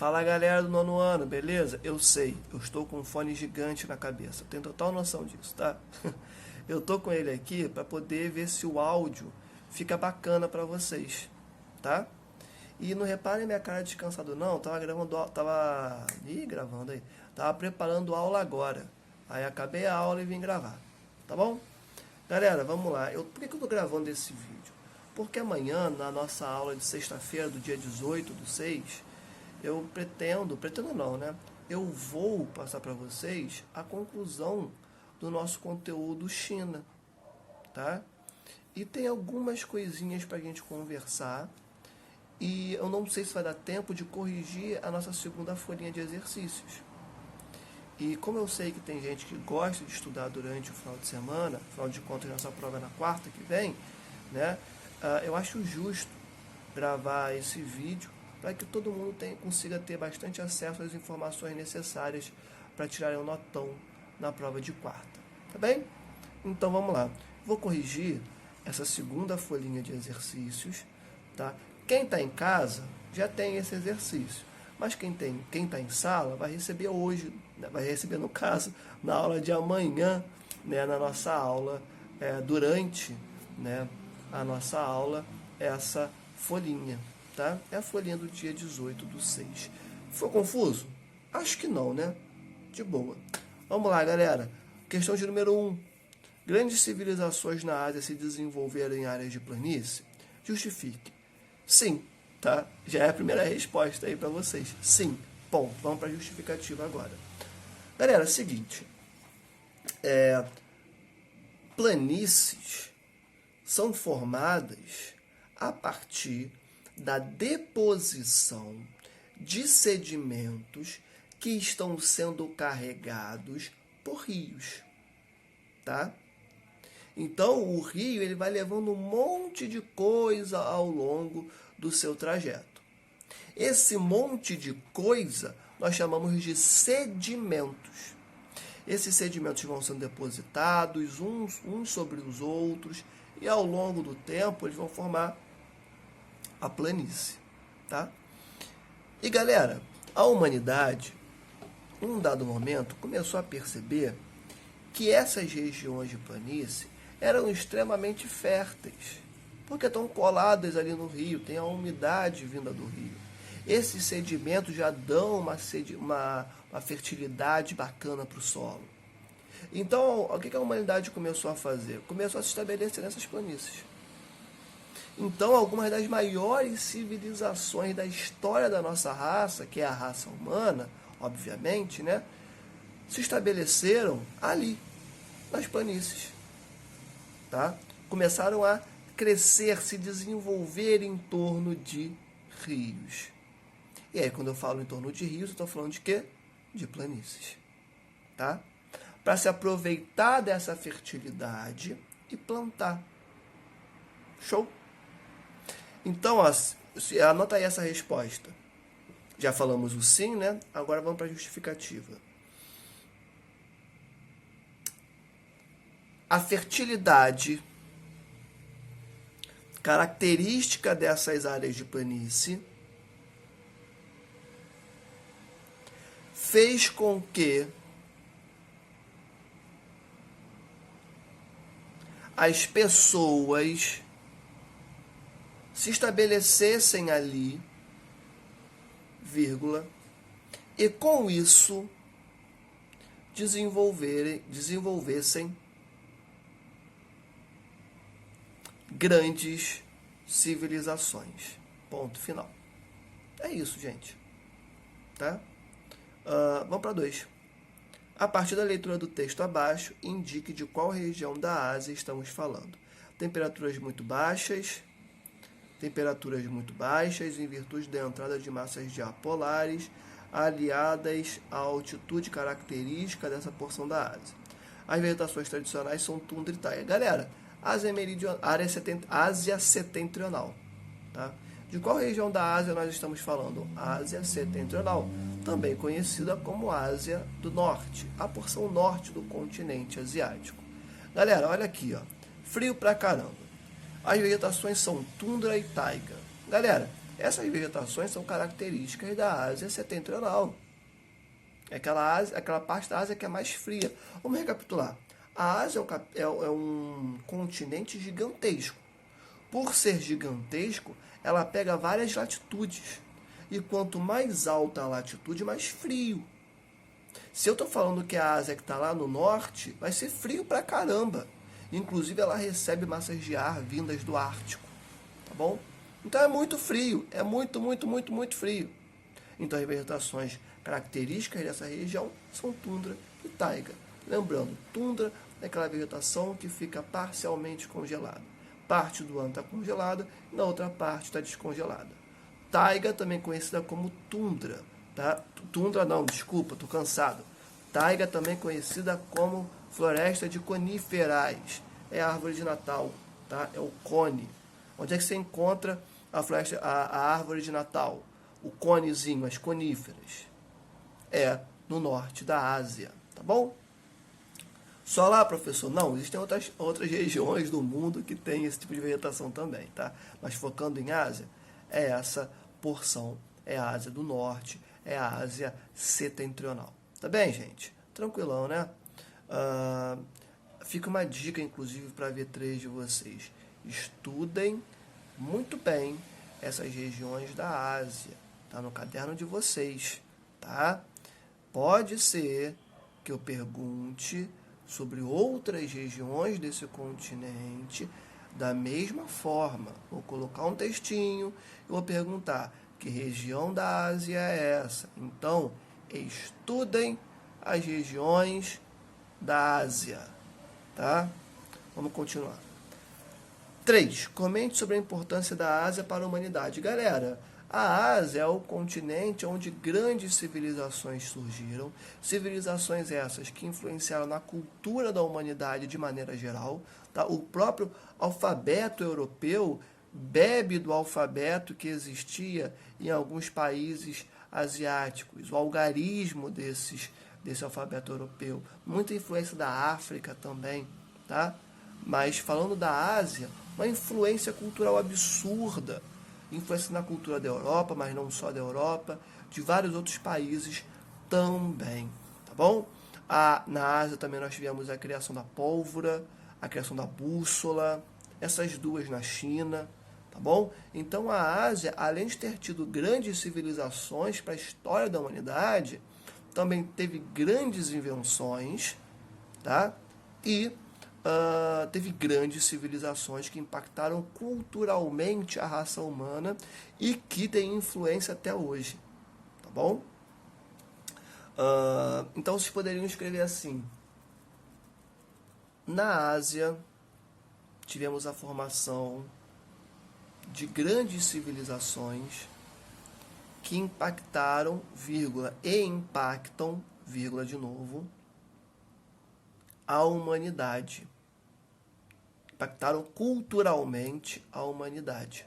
Fala galera do nono ano, beleza? Eu sei, eu estou com um fone gigante na cabeça, eu tenho total noção disso, tá? Eu tô com ele aqui para poder ver se o áudio fica bacana para vocês, tá? E não reparem minha cara descansado não, tava gravando, gravando aí, tava preparando aula agora. Aí acabei a aula e vim gravar, tá bom? Galera, vamos lá. Por que eu tô gravando esse vídeo? Porque amanhã, na nossa aula de sexta-feira, do dia 18/6, eu pretendo não, né? Eu vou passar para vocês a conclusão do nosso conteúdo China, tá? E tem algumas coisinhas para a gente conversar. E eu não sei se vai dar tempo de corrigir a nossa segunda folhinha de exercícios. E como eu sei que tem gente que gosta de estudar durante o final de semana, afinal de contas, nossa prova é na quarta que vem, né? Eu acho justo gravar esse vídeo para que todo mundo consiga ter bastante acesso às informações necessárias para tirarem um notão na prova de quarta. Tá bem? Então vamos lá. Vou corrigir essa segunda folhinha de exercícios, tá? Quem está em casa já tem esse exercício, mas quem está em sala vai receber hoje, vai receber no caso, na aula de amanhã, né, na nossa aula, durante, né, a nossa aula, essa folhinha. Tá? É a folhinha do dia 18/6. Foi confuso? Acho que não, né? De boa. Vamos lá, galera. Questão de número 1. Grandes civilizações na Ásia se desenvolveram em áreas de planície? Justifique. Sim, tá? Já é a primeira resposta aí para vocês. Sim. Ponto. Vamos para a justificativa agora. Galera, é o seguinte. Planícies são formadas a partir da deposição de sedimentos que estão sendo carregados por rios, tá? Então, o rio ele vai levando um monte de coisa ao longo do seu trajeto. Esse monte de coisa nós chamamos de sedimentos. Esses sedimentos vão sendo depositados uns sobre os outros e ao longo do tempo eles vão formar a planície, tá? E galera, a humanidade, em um dado momento, começou a perceber que essas regiões de planície eram extremamente férteis, porque estão coladas ali no rio, tem a umidade vinda do rio. Esses sedimentos já dão uma fertilidade bacana para o solo. Então, o que a humanidade começou a fazer? Começou a se estabelecer nessas planícies. Então, algumas das maiores civilizações da história da nossa raça, que é a raça humana, obviamente, né, se estabeleceram ali, nas planícies. Tá? Começaram a crescer, se desenvolver em torno de rios. E aí, quando eu falo em torno de rios, eu estou falando de quê? De planícies. Tá? Para se aproveitar dessa fertilidade e plantar. Show? Então, anota aí essa resposta. Já falamos o sim, né? Agora vamos para a justificativa. A fertilidade, característica dessas áreas de planície, fez com que as pessoas se estabelecessem ali, vírgula, e com isso desenvolvessem grandes civilizações. Ponto final. É isso, gente. Tá? Vamos para 2. A partir da leitura do texto abaixo, indique de qual região da Ásia estamos falando. Temperaturas muito baixas em virtude da entrada de massas de ar polares aliadas à altitude característica dessa porção da Ásia. As vegetações tradicionais são tundra e taiga. Galera, Ásia setentrional. Tá? De qual região da Ásia nós estamos falando? Ásia setentrional, também conhecida como Ásia do Norte, a porção norte do continente asiático. Galera, olha aqui, ó, frio pra caramba. As vegetações são tundra e taiga. Galera, Essas vegetações são características da Ásia setentrional. É aquela parte da Ásia que é mais fria. Vamos recapitular. A Ásia é um continente gigantesco. Por ser gigantesco, ela pega várias latitudes. E quanto mais alta a latitude, mais frio. Se eu estou falando que a Ásia que está lá no norte, vai ser frio pra caramba. Inclusive, ela recebe massas de ar vindas do Ártico. Tá bom? Então é muito frio. É muito, muito, muito, muito frio. Então as vegetações características dessa região são tundra e taiga. Lembrando, tundra é aquela vegetação que fica parcialmente congelada. Parte do ano está congelada, na outra parte está descongelada. Taiga, também conhecida como tundra. Tá? Tundra não, desculpa, estou cansado. Taiga, também conhecida como floresta de coníferas. É a árvore de Natal, tá? É o cone. Onde é que você encontra a árvore de Natal? O conezinho, as coníferas. É no norte da Ásia, tá bom? Só lá, professor? Não, existem outras regiões do mundo que tem esse tipo de vegetação também, tá? Mas focando em Ásia, é essa porção, é a Ásia do Norte, é a Ásia setentrional. Tá bem, gente? Tranquilão, né? Fica uma dica, inclusive, para a V3 de vocês. Estudem muito bem essas regiões da Ásia. Tá no caderno de vocês, tá? Pode ser que eu pergunte sobre outras regiões desse continente da mesma forma. Vou colocar um textinho e vou perguntar que região da Ásia é essa. Então, estudem as regiões da Ásia, tá? Vamos continuar. 3. Comente sobre a importância da Ásia para a humanidade. Galera, a Ásia é o continente onde grandes civilizações surgiram, civilizações essas que influenciaram na cultura da humanidade de maneira geral. Tá? O próprio alfabeto europeu bebe do alfabeto que existia em alguns países asiáticos, o algarismo desse alfabeto europeu. Muita influência da África também, tá? Mas falando da Ásia, uma influência cultural absurda, influência na cultura da Europa, mas não só da Europa, de vários outros países também, tá bom? Na Ásia também nós tivemos a criação da pólvora, a criação da bússola, essas duas na China, tá bom? Então a Ásia, além de ter tido grandes civilizações para a história da humanidade, também teve grandes invenções, tá? E teve grandes civilizações que impactaram culturalmente a raça humana e que têm influência até hoje, tá bom? Então vocês poderiam escrever assim: na Ásia tivemos a formação de grandes civilizações que impactaram, vírgula, e impactam, vírgula de novo, a humanidade. Impactaram culturalmente a humanidade.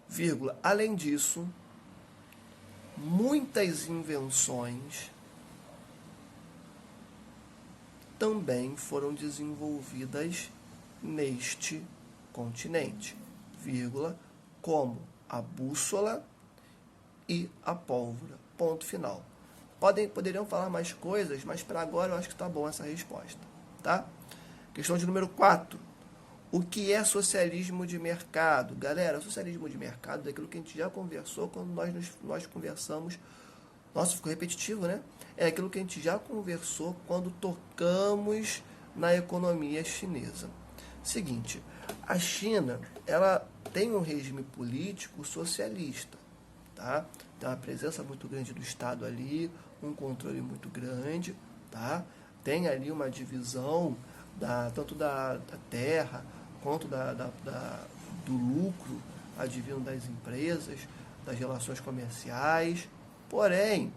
Vírgula. Além disso, muitas invenções também foram desenvolvidas neste continente, vírgula, como a bússola e a pólvora. Ponto final. Poderiam falar mais coisas, mas para agora eu acho que está bom essa resposta, tá? Questão de número 4. O que é socialismo de mercado? Galera, socialismo de mercado é daquilo que a gente já conversou quando nós conversamos. Nossa, ficou repetitivo, né? É aquilo que a gente já conversou quando tocamos na economia chinesa. Seguinte, a China, ela tem um regime político socialista, tá? Tem uma presença muito grande do Estado ali, um controle muito grande, tá? Tem ali uma divisão tanto da terra quanto do lucro advindo das empresas, das relações comerciais. Porém,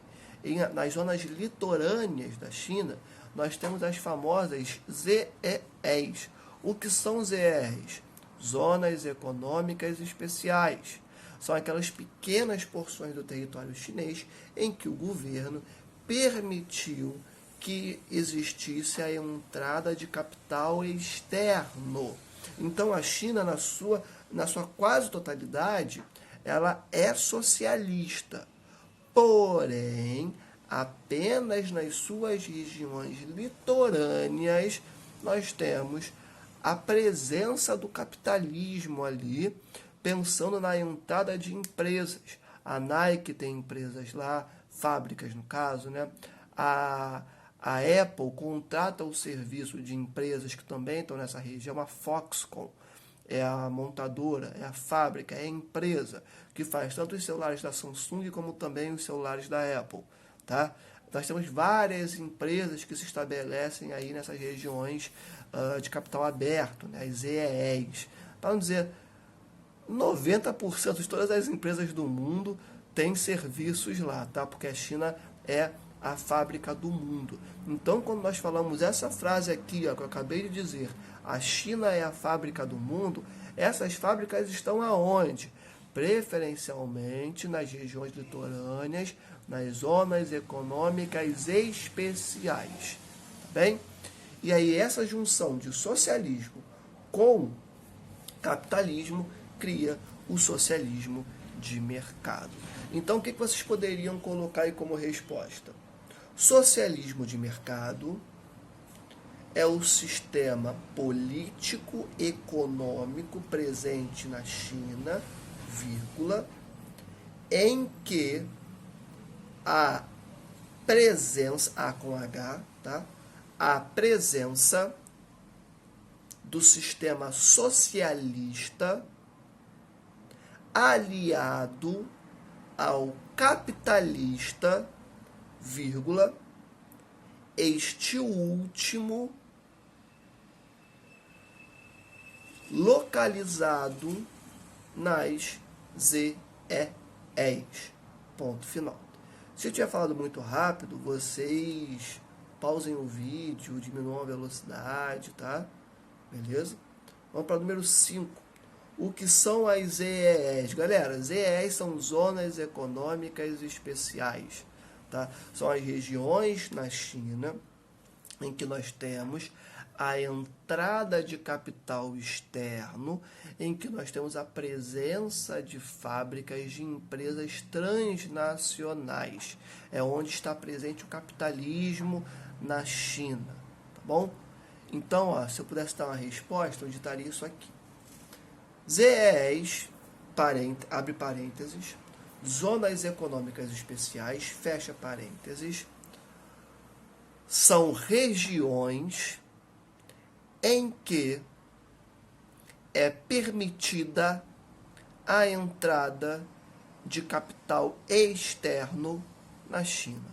nas zonas litorâneas da China, nós temos as famosas ZEEs. O que são ZEEs? Zonas Econômicas Especiais. São aquelas pequenas porções do território chinês em que o governo permitiu que existisse a entrada de capital externo. Então a China, na sua na sua quase totalidade, ela é socialista. Porém, apenas nas suas regiões litorâneas nós temos a presença do capitalismo ali, pensando na entrada de empresas. A Nike tem empresas lá, fábricas no caso, né? A Apple contrata o serviço de empresas que também estão nessa região, a Foxconn é a montadora, é a fábrica, é a empresa que faz tanto os celulares da Samsung como também os celulares da Apple, tá? Nós temos várias empresas que se estabelecem aí nessas regiões de capital aberto, né? As ZEEs. Para não dizer, 90% de todas as empresas do mundo têm serviços lá, tá? Porque a China é a fábrica do mundo. Então, quando nós falamos essa frase aqui, ó, que eu acabei de dizer, a China é a fábrica do mundo, essas fábricas estão aonde? Preferencialmente nas regiões litorâneas, nas zonas econômicas especiais. Tá bem? E aí essa junção de socialismo com capitalismo cria o socialismo de mercado. Então, o que vocês poderiam colocar aí como resposta? Socialismo de mercado é o sistema político-econômico presente na China, vírgula, em que a presença, A com H, tá? A presença do sistema socialista aliado ao capitalista, vírgula, este último localizado nas ZEEs. Ponto final. Se eu tiver falado muito rápido, vocês pausem o vídeo, diminuam a velocidade, tá? Beleza? Vamos para o número 5. O que são as ZEEs? Galera, ZEEs são zonas econômicas especiais, tá? São as regiões na China em que nós temos a entrada de capital externo, em que nós temos a presença de fábricas de empresas transnacionais. É onde está presente o capitalismo na China, tá bom? Então, ó, se eu pudesse dar uma resposta, eu editaria isso aqui. ZEEs, abre parênteses, zonas econômicas especiais, fecha parênteses, são regiões em que é permitida a entrada de capital externo na China.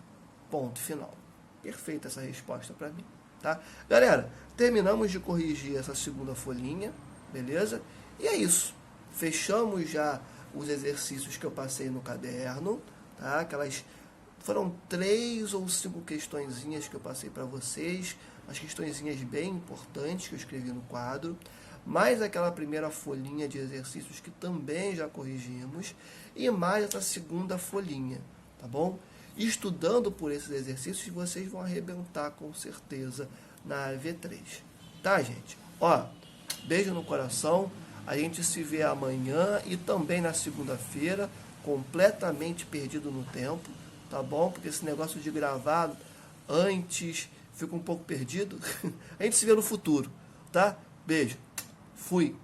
Ponto final. Perfeita essa resposta para mim, tá? Galera, terminamos de corrigir essa segunda folhinha, beleza? E é isso. Fechamos já os exercícios que eu passei no caderno, tá? Aquelas foram 3 ou 5 questõezinhas que eu passei para vocês, as questõezinhas bem importantes que eu escrevi no quadro, mais aquela primeira folhinha de exercícios que também já corrigimos, e mais essa segunda folhinha, tá bom? Estudando por esses exercícios, vocês vão arrebentar com certeza na V3, tá, gente? Ó, beijo no coração, a gente se vê amanhã e também na segunda-feira, completamente perdido no tempo, tá bom? Porque esse negócio de gravar antes fica um pouco perdido. A gente se vê no futuro, tá? Beijo. Fui.